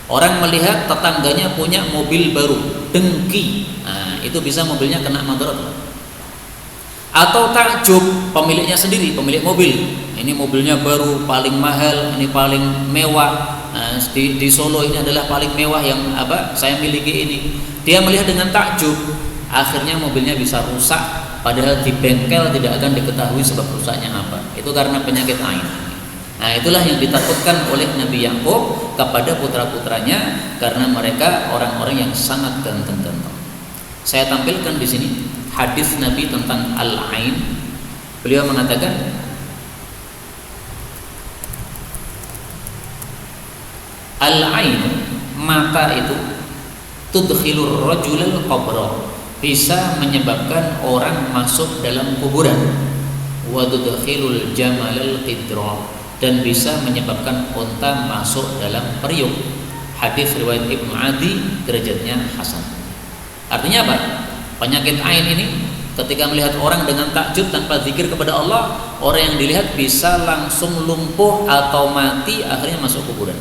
Orang melihat tetangganya punya mobil baru, dengki. Nah, itu bisa mobilnya kena madarat. Atau takjub pemiliknya sendiri, pemilik mobil. Ini mobilnya baru, paling mahal, ini paling mewah. Nah, di Solo ini adalah paling mewah yang saya miliki ini. Dia melihat dengan takjub, akhirnya mobilnya bisa rusak, padahal di bengkel tidak akan diketahui sebab rusaknya apa. Itu karena penyakit ain. Nah, itulah yang ditakutkan oleh Nabi Yakub kepada putra-putranya, karena mereka orang-orang yang sangat ganteng-ganteng. Saya tampilkan di sini hadis Nabi tentang al-ain. Beliau mengatakan, al-ain, mata itu, tudkhilur rajulal qabra, bisa menyebabkan orang masuk dalam kuburan, wa tudkhilul jamalal qidra, dan bisa menyebabkan unta masuk dalam periuk. Hadis riwayat Ibnu Adi, derajatnya hasan. Artinya apa? Penyakit ain ini ketika melihat orang dengan takjub tanpa zikir kepada Allah, orang yang dilihat bisa langsung lumpuh atau mati, akhirnya masuk kuburan.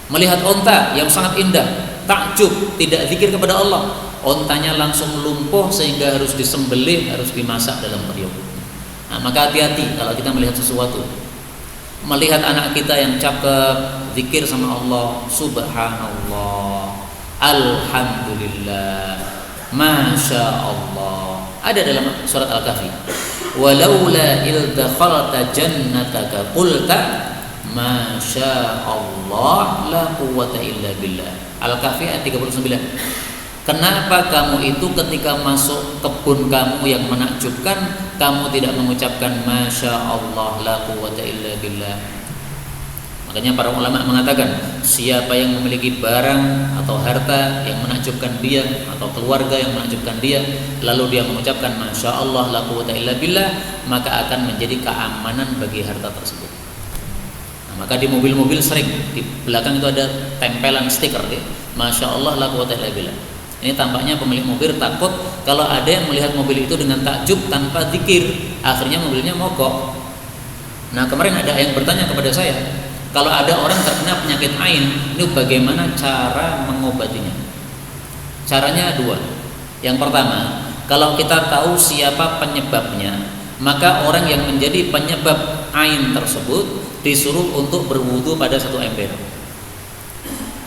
Melihat unta yang sangat indah, takjub, tidak zikir kepada Allah, untanya langsung lumpuh sehingga harus disembelih, harus dimasak dalam periuk. Nah, maka hati-hati kalau kita melihat sesuatu. Melihat anak kita yang cakep, zikir sama Allah, subhanallah, alhamdulillah, masya Allah. Ada dalam surat Al-Kahfi, walaula il dakhalta jannataka qulta masya Allah la quwwata illa billah. Al-Kahfi ayat 39. Kenapa kamu itu ketika masuk kebun kamu yang menakjubkan, kamu tidak mengucapkan masya Allah la quwwata illa billah? Makanya para ulama mengatakan, siapa yang memiliki barang atau harta yang menakjubkan dia, atau keluarga yang menakjubkan dia, lalu dia mengucapkan masya Allah la quwwata illa billah, maka akan menjadi keamanan bagi harta tersebut. Nah, maka di mobil-mobil sering di belakang itu ada tempelan stiker ya, masya Allah la quwwata illa billah. Ini tampaknya pemilik mobil takut kalau ada yang melihat mobil itu dengan takjub tanpa zikir, akhirnya mobilnya mogok. Nah, kemarin ada yang bertanya kepada saya, kalau ada orang terkena penyakit ain, ini bagaimana cara mengobatinya? Caranya dua. Yang pertama, kalau kita tahu siapa penyebabnya, maka orang yang menjadi penyebab ain tersebut disuruh untuk berwudu pada satu ember.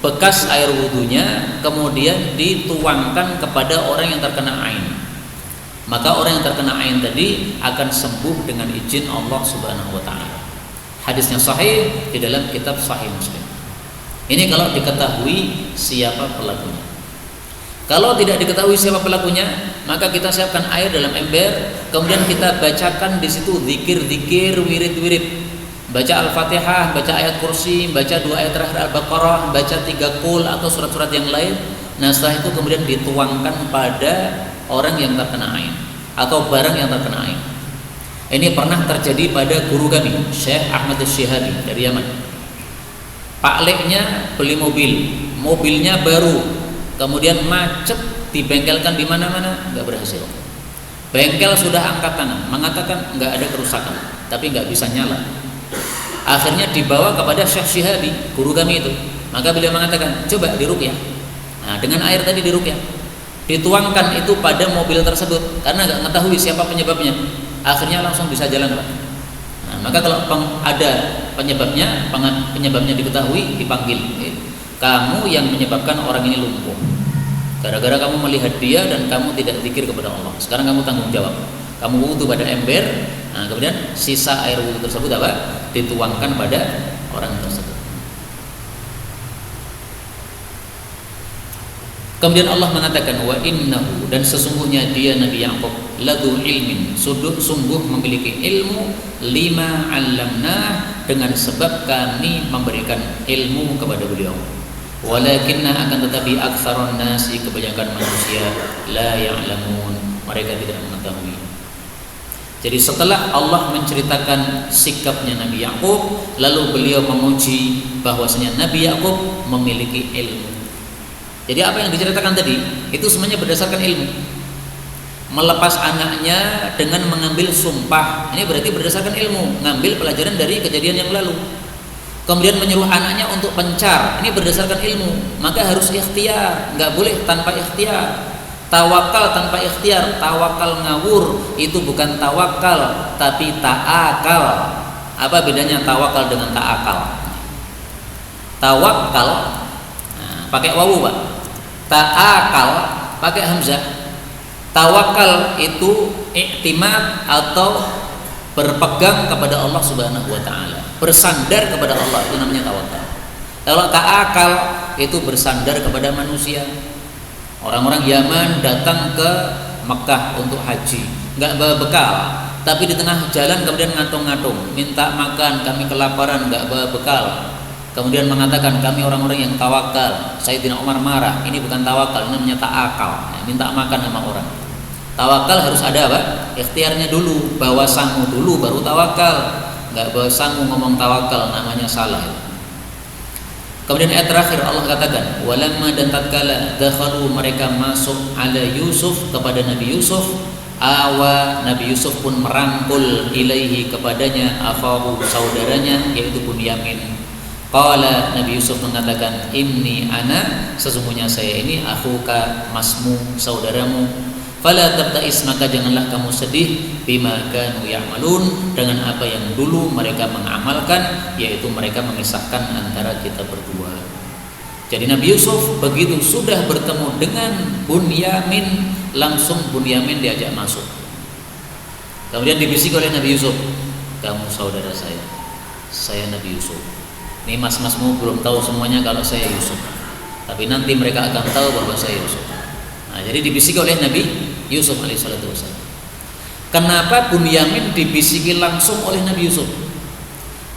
Bekas air wudunya kemudian dituangkan kepada orang yang terkena ain. Maka orang yang terkena ain tadi akan sembuh dengan izin Allah Subhanahu wa taala. Hadisnya sahih di dalam kitab Sahih Muslim. Ini kalau diketahui siapa pelakunya. Kalau tidak diketahui siapa pelakunya, maka kita siapkan air dalam ember, kemudian kita bacakan di situ zikir-zikir, wirid-wirid. Baca Al-Fatihah, baca ayat kursi, baca 2 ayat terakhir Al-Baqarah, baca 3 qul atau surat-surat yang lain. Nah, setelah itu kemudian dituangkan pada orang yang terkena ain atau barang yang terkena ain. Ini pernah terjadi pada guru kami, Syekh Ahmad Asy-Syihabi dari Yaman. Pak Leknya beli mobil, mobilnya baru, kemudian macet, dibengkelkan di mana-mana, nggak berhasil. Bengkel sudah angkat tangan, mengatakan nggak ada kerusakan, tapi nggak bisa nyala. Akhirnya dibawa kepada Syekh Syihabi, guru kami itu. Maka beliau mengatakan, coba diruqyah. Nah, dengan air tadi diruqyah, dituangkan itu pada mobil tersebut, karena nggak mengetahui siapa penyebabnya. Akhirnya langsung bisa jalan, Pak. Nah, maka kalau ada penyebabnya diketahui, dipanggil. Kamu yang menyebabkan orang ini lumpuh. Gara-gara kamu melihat dia dan kamu tidak zikir kepada Allah. Sekarang kamu tanggung jawab. Kamu wudu pada ember, nah kemudian sisa air wudu tersebut dituangkan pada orang tersebut. Kemudian Allah mengatakan, wa innahu, dan sesungguhnya dia Nabi Yakub ladu ilmin, sungguh memiliki ilmu, lima 'allamnah, dengan sebab kami memberikan ilmu kepada beliau. Walakinna, akan tetapi aktsarun nasi, kebanyakan manusia, la ya'lamun, mereka tidak mengetahui. Jadi setelah Allah menceritakan sikapnya Nabi Yakub, lalu beliau memuji bahwasanya Nabi Yakub memiliki ilmu. Jadi apa yang diceritakan tadi itu semuanya berdasarkan ilmu. Melepas anaknya dengan mengambil sumpah, ini berarti berdasarkan ilmu, ngambil pelajaran dari kejadian yang lalu. kemudian menyuruh anaknya untuk pencar, ini berdasarkan ilmu, maka harus ikhtiar, nggak boleh tanpa ikhtiar. Tawakal tanpa ikhtiar, tawakal ngawur itu bukan tawakal tapi ta'akal. Apa bedanya tawakal dengan ta'akal? Tawakal pakai wawu Pak, ta'akal pakai hamzah. Tawakal itu iktimad atau berpegang kepada Allah Subhanahu wa taala, bersandar kepada Allah, itu namanya tawakal. Kalau ta'akal itu bersandar kepada manusia. Orang-orang Yaman datang ke Mekah untuk haji, nggak bawa bekal, tapi di tengah jalan kemudian ngatung-ngatung, minta makan, kami kelaparan, nggak bawa bekal. Kemudian mengatakan kami orang-orang yang tawakal. Sayyidina Umar marah, ini bukan tawakal, ini namanya ta'akal, minta makan sama orang. Tawakal harus ada apa? Ikhtiarnya dulu, bawa sangu dulu baru tawakal. Nggak bawa sangu ngomong tawakal, namanya salah. Kemudian ayat terakhir Allah katakan, walamma, dan tatkala dakhalu, mereka masuk ala Yusuf, kepada Nabi Yusuf, awa, Nabi Yusuf pun merangkul ilaihi, kepadanya, akhahu, saudaranya, yaitu Bunyamin. Qala, Nabi Yusuf mengatakan, inni ana, sesungguhnya saya ini, akhuka, masmu, saudaramu. Fala tabta'is, maka janganlah kamu sedih, bima kanu ya'malun, dengan apa yang dulu mereka mengamalkan, yaitu mereka mengisahkan antara kita berdua. Jadi Nabi Yusuf begitu sudah bertemu dengan Bunyamin, langsung Bunyamin diajak masuk. Kemudian dibisik oleh Nabi Yusuf, kamu saudara saya Nabi Yusuf. Ini mas-masmu belum tahu semuanya kalau saya Yusuf, tapi nanti mereka akan tahu bahwa saya Yusuf. Nah, jadi dibisiki oleh Nabi Yusuf alaihissalatu wassalam. Kenapa Bunyamin dibisiki langsung oleh Nabi Yusuf?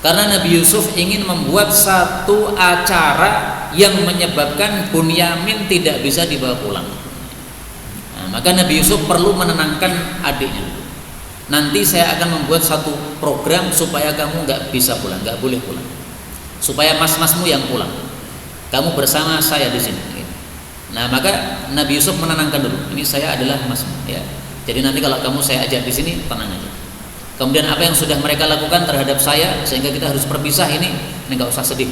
Karena Nabi Yusuf ingin membuat satu acara yang menyebabkan Bunyamin tidak bisa dibawa pulang. Nah, maka Nabi Yusuf perlu menenangkan adiknya. Nanti saya akan membuat satu program supaya kamu nggak bisa pulang, nggak boleh pulang. Supaya mas-masmu yang pulang. Kamu bersama saya di sini. Nah, maka Nabi Yusuf menenangkan dulu. Ini saya adalah masmu, ya. Jadi nanti kalau kamu saya ajak di sini, tenang aja. Kemudian apa yang sudah mereka lakukan terhadap saya sehingga kita harus berpisah ini nggak usah sedih.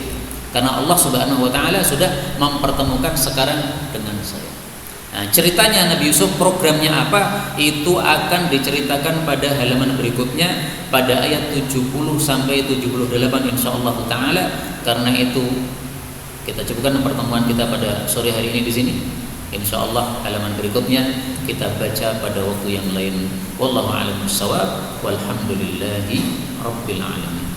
Karena Allah Subhanahu wa taala sudah mempertemukan sekarang dengan saya. Nah, ceritanya Nabi Yusuf programnya apa? Itu akan diceritakan pada halaman berikutnya pada ayat 70 sampai 78 insyaallah taala. Karena itu kita cukupkan pertemuan kita pada sore hari ini di sini. Insyaallah halaman berikutnya kita baca pada waktu yang lain. Wallahu a'lam bissawab. Walhamdulillahi rabbil alamin.